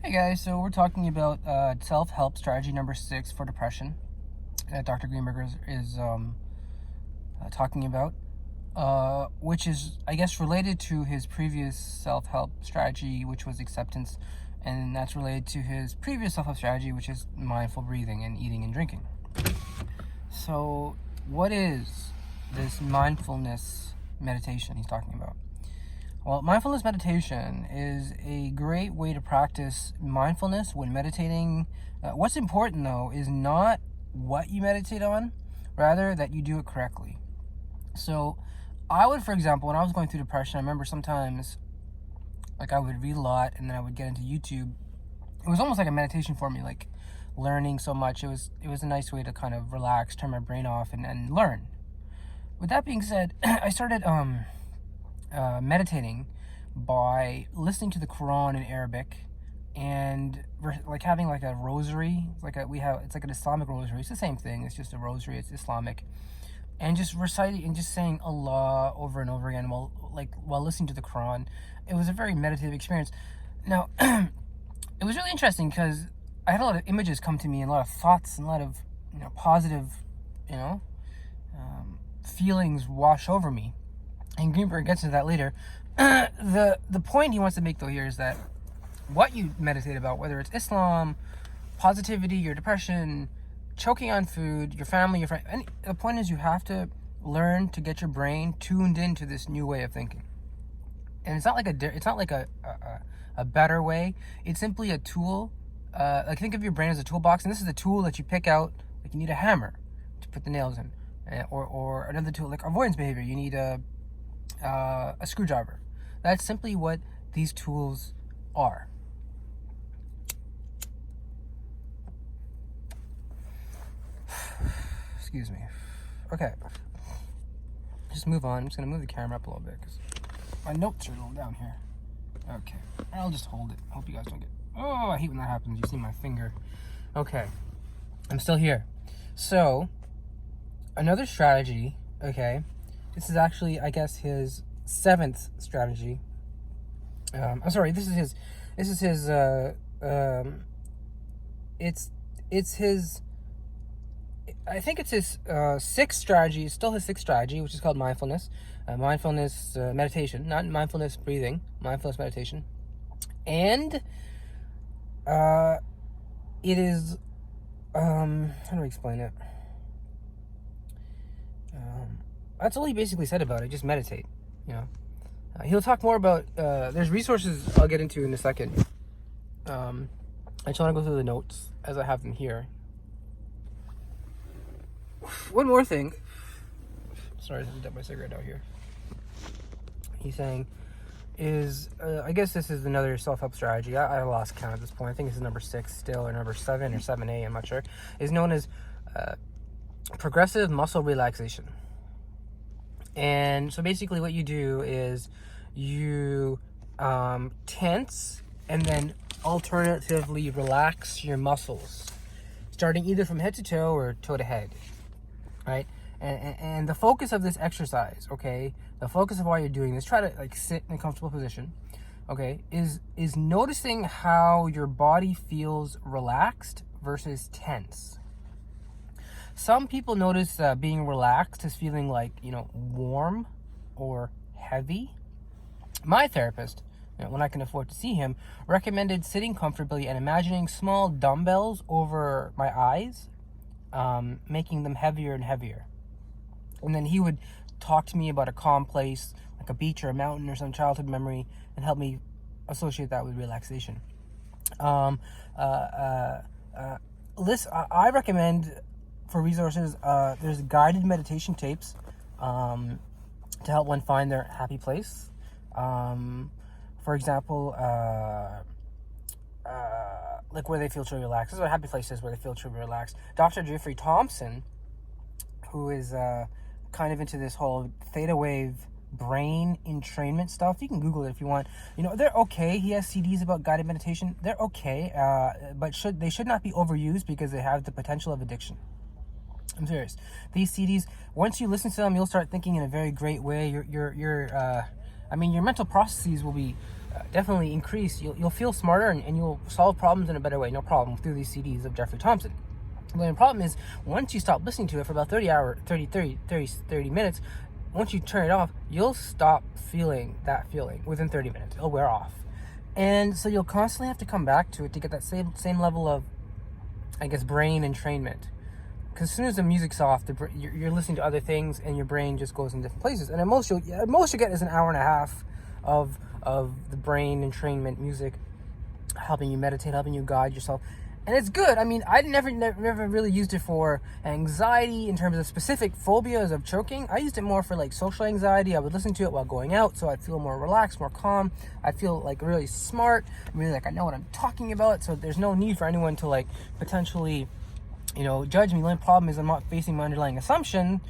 Hey guys, so we're talking about self-help strategy number 6 for depression that Dr. Greenberg is talking about, which is, I guess, related to his previous self-help strategy, which was acceptance, and that's related to his previous self-help strategy, which is mindful breathing and eating and drinking. So, what is this mindfulness meditation he's talking about? Well, mindfulness meditation is a great way to practice mindfulness when meditating. What's important, though, is not what you meditate on, rather that you do it correctly. So I would, for example, when I was going through depression, I remember sometimes I would read a lot and then I would get into YouTube. It was almost like a meditation for me, like learning so much. It was a nice way to kind of relax, turn my brain off, and learn. With that being said, I started meditating by listening to the Quran in Arabic and having like a rosary. It's like an Islamic rosary. It's the same thing. It's just a rosary. It's Islamic, and just reciting and just saying Allah over and over again while listening to the Quran. It was a very meditative experience. Now, it was really interesting because I had a lot of images come to me and a lot of thoughts and a lot of positive feelings wash over me. And Greenberg gets into that later. The point he wants to make, though, here is that what you meditate about, whether it's Islam, positivity, your depression, choking on food, your family, your friend, the point is you have to learn to get your brain tuned into this new way of thinking. And it's not like a better way. It's simply a tool. Think of your brain as a toolbox, and this is a tool that you pick out. Like you need a hammer to put the nails in, or another tool like avoidance behavior. You need a screwdriver. That's simply what these tools are. Excuse me. Okay. Just move on. I'm just going to move the camera up a little bit because my notes are a little down here. Okay. I'll just hold it. Hope you guys don't get... Oh, I hate when that happens. You see my finger. Okay. I'm still here. So, another strategy, okay, this is actually, I guess, his 7th strategy. I'm sorry, this is his, it's his 6th strategy. It's still his 6th strategy, which is called mindfulness. Mindfulness meditation, not mindfulness breathing, mindfulness meditation. And it is, how do I explain it? That's all he basically said about it. Just meditate, he'll talk more about, there's resources I'll get into in a second. I just want to go through the notes as I have them here. One more thing. Sorry, I didn't dump my cigarette out here. He's saying is, I guess this is another self-help strategy. I lost count at this point. I think this is number 6 still, or number 7 or 7A, I'm not sure. Is known as progressive muscle relaxation. And so basically what you do is you tense and then alternatively relax your muscles, starting either from head to toe or toe to head, right? And the focus of this exercise, okay, the focus of why you're doing this, try to sit in a comfortable position, okay, is noticing how your body feels relaxed versus tense. Some people notice being relaxed as feeling warm or heavy. My therapist, when I can afford to see him, recommended sitting comfortably and imagining small dumbbells over my eyes, making them heavier and heavier. And then he would talk to me about a calm place, like a beach or a mountain or some childhood memory, and help me associate that with relaxation. I recommend, for resources, there's guided meditation tapes to help one find their happy place. For example, where they feel truly relaxed. This is what happy place is, where they feel truly relaxed. Dr. Jeffrey Thompson, who is kind of into this whole theta wave brain entrainment stuff. You can Google it if you want. They're okay. He has CDs about guided meditation. They're okay, but they should not be overused because they have the potential of addiction. I'm serious. These CDs, once you listen to them, you'll start thinking in a very great way. Your mental processes will be definitely increase. You'll feel smarter, and you'll solve problems in a better way. No problem, through these CDs of Jeffrey Thompson. The problem is, once you stop listening to it for about 30 minutes, once you turn it off, you'll stop feeling that feeling within 30 minutes. It'll wear off. And so you'll constantly have to come back to it to get that same level of, I guess, brain entrainment. Because as soon as the music's off, you're listening to other things, and your brain just goes in different places. And at most you'll get is an hour and a half of the brain entrainment music, helping you meditate, helping you guide yourself. And it's good. I mean, I never really used it for anxiety in terms of specific phobias of choking. I used it more for like social anxiety. I would listen to it while going out, so I'd feel more relaxed, more calm. I'd feel like really smart, really like I know what I'm talking about. So there's no need for anyone to like potentially, judge me. The only problem is I'm not facing my underlying assumption,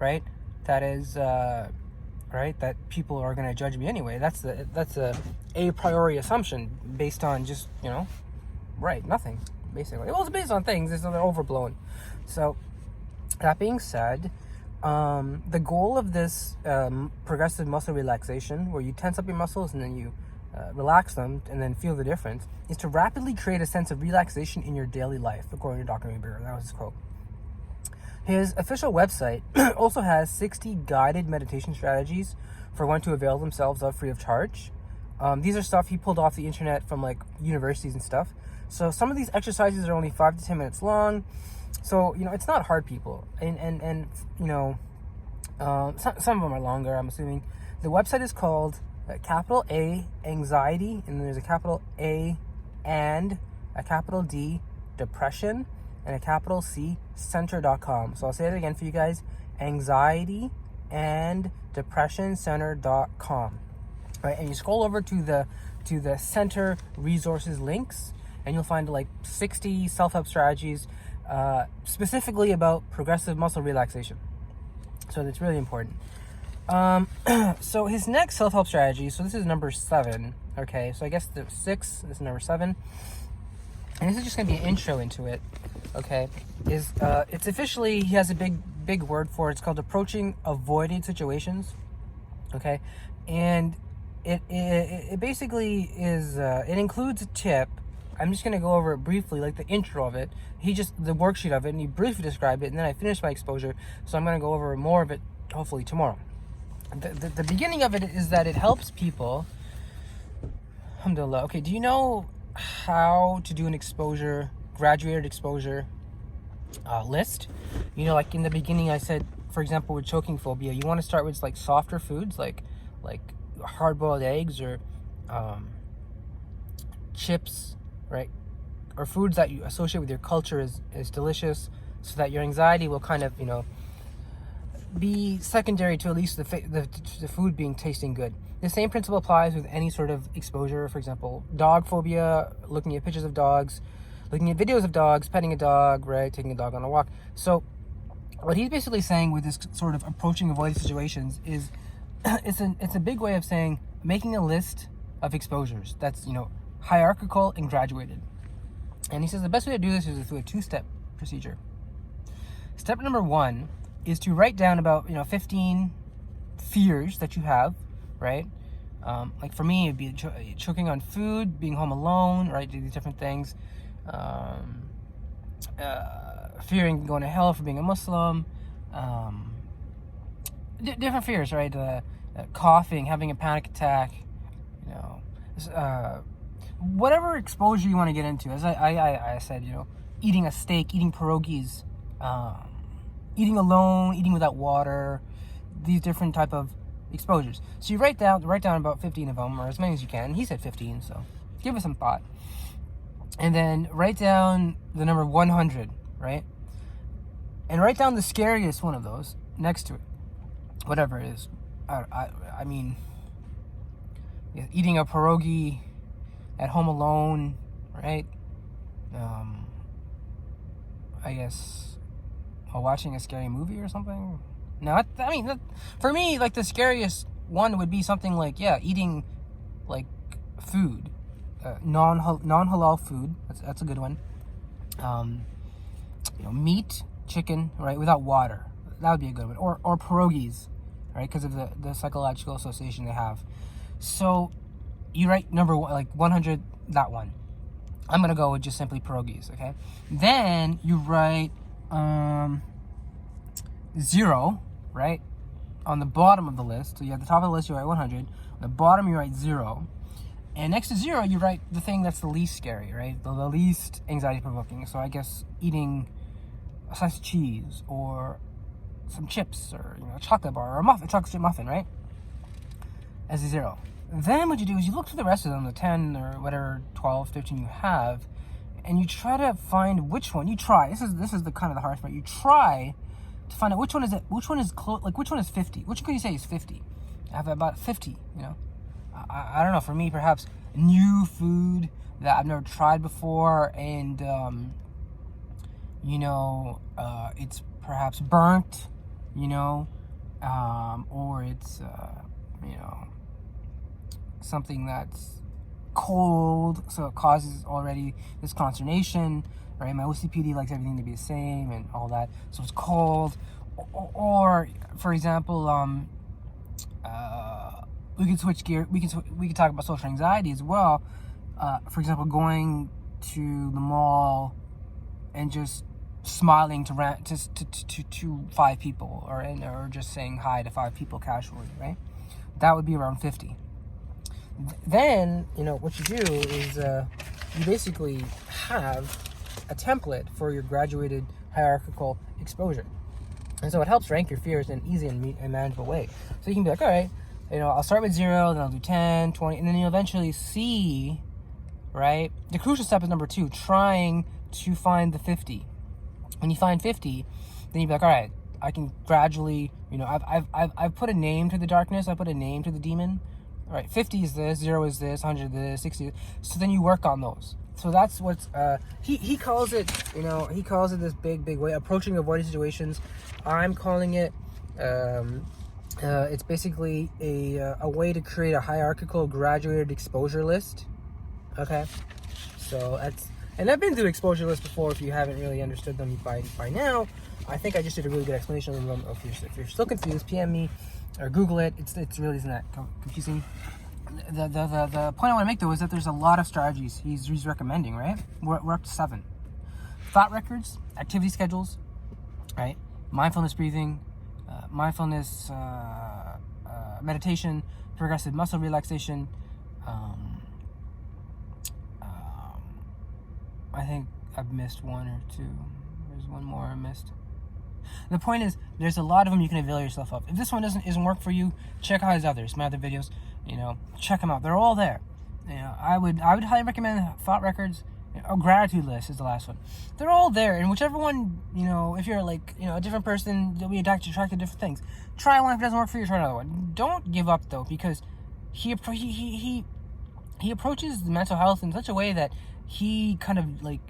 right? That is, right, that people are going to judge me anyway. That's a priori assumption based on just, right, nothing. Basically, well, it's based on things. They're overblown. So, that being said, the goal of this progressive muscle relaxation, where you tense up your muscles and then you relax them and then feel the difference, is to rapidly create a sense of relaxation in your daily life, according to Dr. Mayberry. That was his quote. His official website also has 60 guided meditation strategies for one to avail themselves of free of charge. These are stuff he pulled off the internet from like universities and stuff. So some of these exercises are only 5 to 10 minutes long. So, it's not hard, people. And some of them are longer, I'm assuming. The website is called capital A, anxiety, and then there's a capital A, and a capital D, depression, and a capital C, center.com. So I'll say it again for you guys. Anxiety and depression center.com. Right, and you scroll over to the center resources links, and you'll find like 60 self-help strategies specifically about progressive muscle relaxation. So that's really important. So his next self-help strategy, so this is number 7. Okay, so I guess the 6, this is number 7. And this is just going to be an intro into it. Okay, it's officially, he has a big word for it. It's called approaching avoided situations. Okay, and it basically is, it includes a tip. I'm just going to go over it briefly, like the intro of it. The worksheet of it, and he briefly described it, and then I finished my exposure. So I'm going to go over more of it, hopefully tomorrow. The beginning of it is that it helps people. Alhamdulillah. Okay, do you know how to do an graduated exposure list? Like in the beginning I said, for example, with choking phobia, you want to start with like softer foods, like hard-boiled eggs or chips, right? Or foods that you associate with your culture is delicious, so that your anxiety will kind of, be secondary to at least the food tasting good. The same principle applies with any sort of exposure. For example, dog phobia, looking at pictures of dogs, looking at videos of dogs, petting a dog, right, taking a dog on a walk. So what he's basically saying with this sort of approaching avoided situations is it's a big way of saying making a list of exposures that's, hierarchical and graduated. And he says the best way to do this is through a 2-step procedure. Step number 1 is to write down about 15 fears that you have, right? Like for me, it'd be choking on food, being home alone, right? These different things. Fearing going to hell for being a Muslim. Different fears, right? Coughing, having a panic attack, whatever exposure you want to get into. As I said, eating a steak, eating pierogies, eating alone, eating without water, these different type of exposures. So you write down about 15 of them, or as many as you can. He said 15, so give it some thought. And then write down the number 100, right? And write down the scariest one of those next to it, whatever it is. I mean, eating a pierogi at home alone, right? I guess while watching a scary movie or something. No, for me, like the scariest one would be something like, eating like food, non-halal food. That's a good one. Meat, chicken, right, without water. That would be a good one. Or pierogies, right, because of the psychological association they have. So you write number one, like 100, that one. I'm gonna go with just simply pierogies, okay? Then you write 0, right? On the bottom of the list. So you have the top of the list, you write 100. On the bottom, you write 0. And next to 0, you write the thing that's the least scary, right? The least anxiety-provoking. So I guess eating a slice of cheese or some chips or a chocolate bar or a chocolate chip muffin, right? As a 0. Then what you do is you look through the rest of them, the 10 or whatever, 12, 15 you have, and you try to find which one. You try. This is the kind of the hardest part. You try to find out which one is it. Which one is which one is 50? Which could you say is 50? I have about 50. I don't know. For me, perhaps new food that I've never tried before, and it's perhaps burnt, or it's something that's cold, so it causes already this consternation, right? My OCPD likes everything to be the same and all that, so it's cold. Or for example, we could switch gear. We could talk about social anxiety as well. For example, going to the mall and just smiling to 5 people, or just saying hi to 5 people casually, right? That would be around 50. Then, what you do is you basically have a template for your graduated hierarchical exposure. And so it helps rank your fears in an easy and manageable way. So you can be like, all right, I'll start with 0, then I'll do 10, 20, and then you'll eventually see, right? The crucial step is number 2, trying to find the 50. When you find 50, then you'll be like, all right, I can gradually, I've put a name to the darkness, I put a name to the demon. All right, 50 is this, 0 is this, 100 is this, 60 is this. So then you work on those. So that's what's, he calls it, he calls it this big way, approaching avoiding situations. I'm calling it, it's basically a way to create a hierarchical graduated exposure list. Okay, so and I've been through exposure lists before. If you haven't really understood them by now, I think I just did a really good explanation of them. If you're still confused, PM me or Google it. It's really isn't that confusing. The point I want to make though is that there's a lot of strategies he's recommending. Right, we're up to 7. Thought records, activity schedules, right? Mindfulness breathing, mindfulness meditation, progressive muscle relaxation. I think I've missed 1 or 2. There's one more I missed. The point is, there's a lot of them you can avail yourself of. If this one isn't work for you, check out his others, my other videos. Check them out. They're all there. I would highly recommend thought records. Gratitude list is the last one. They're all there, and whichever one, if you're like, a different person, you'll be attracted to different things. Try one. If it doesn't work for you, try another one. Don't give up though, because he approaches the mental health in such a way that he kind of like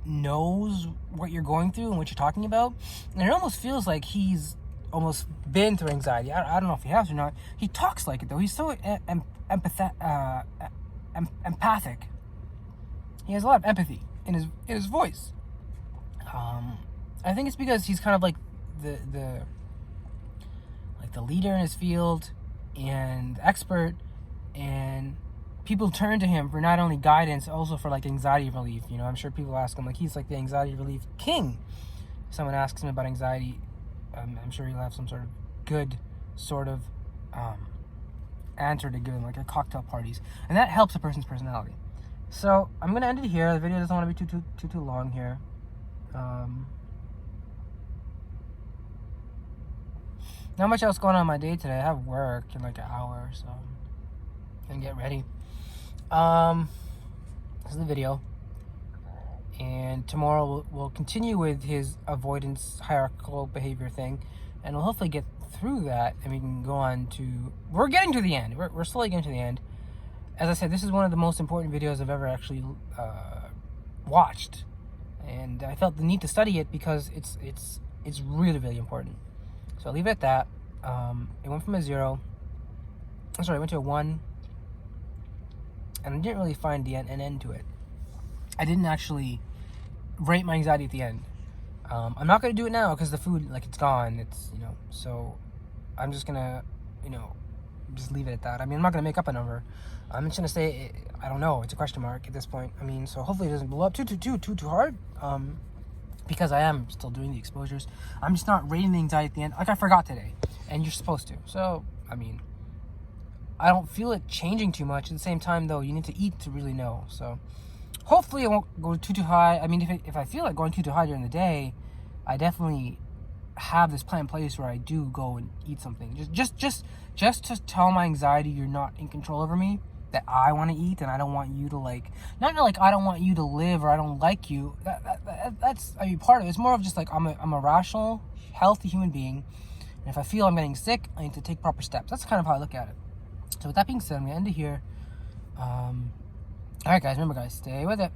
knows what you're going through and what you're talking about, and it almost feels like he's almost been through anxiety. I don't know if he has or not. He talks like it though. He's so empathic. He has a lot of empathy in his voice. I think it's because he's kind of like the leader in his field and expert, and people turn to him for not only guidance, also for like anxiety relief. I'm sure people ask him, like, he's like the anxiety relief king. If someone asks him about anxiety, I'm sure he'll have some sort of good answer to give him, like at cocktail parties, and that helps a person's personality. So I'm gonna end it here. The video doesn't want to be too long here. Not much else going on in my day today. I have work in like an hour or so, and get ready. This is the video, and tomorrow we'll continue with his avoidance hierarchical behavior thing, and we'll hopefully get through that, and we can go on to, we're getting to the end. We're slowly getting to the end. As I said, this is one of the most important videos I've ever actually watched, and I felt the need to study it because it's really, really important. So I'll leave it at that. It went from a 0. It went to a 1. And I didn't really find an end to it. I didn't actually rate my anxiety at the end. I'm not going to do it now because the food, like, it's gone. So I'm just going to, just leave it at that. I mean, I'm not going to make up a number. I'm just going to say, I don't know. It's a question mark at this point. I mean, so hopefully it doesn't blow up too hard. Because I am still doing the exposures. I'm just not rating the anxiety at the end. Like, I forgot today. And you're supposed to. So, I mean, I don't feel it changing too much. At the same time, though, you need to eat to really know. So, hopefully it won't go too high. I mean, if I feel like going too high during the day, I definitely have this plan in place where I do go and eat something. Just to tell my anxiety you're not in control over me, that I want to eat and I don't want you to like, not like I don't want you to live or I don't like you. That's, I mean, part of it. It's more of just like I'm a rational, healthy human being. And if I feel I'm getting sick, I need to take proper steps. That's kind of how I look at it. So with that being said, I'm going to end it here. All right, guys. Remember, guys, stay with it.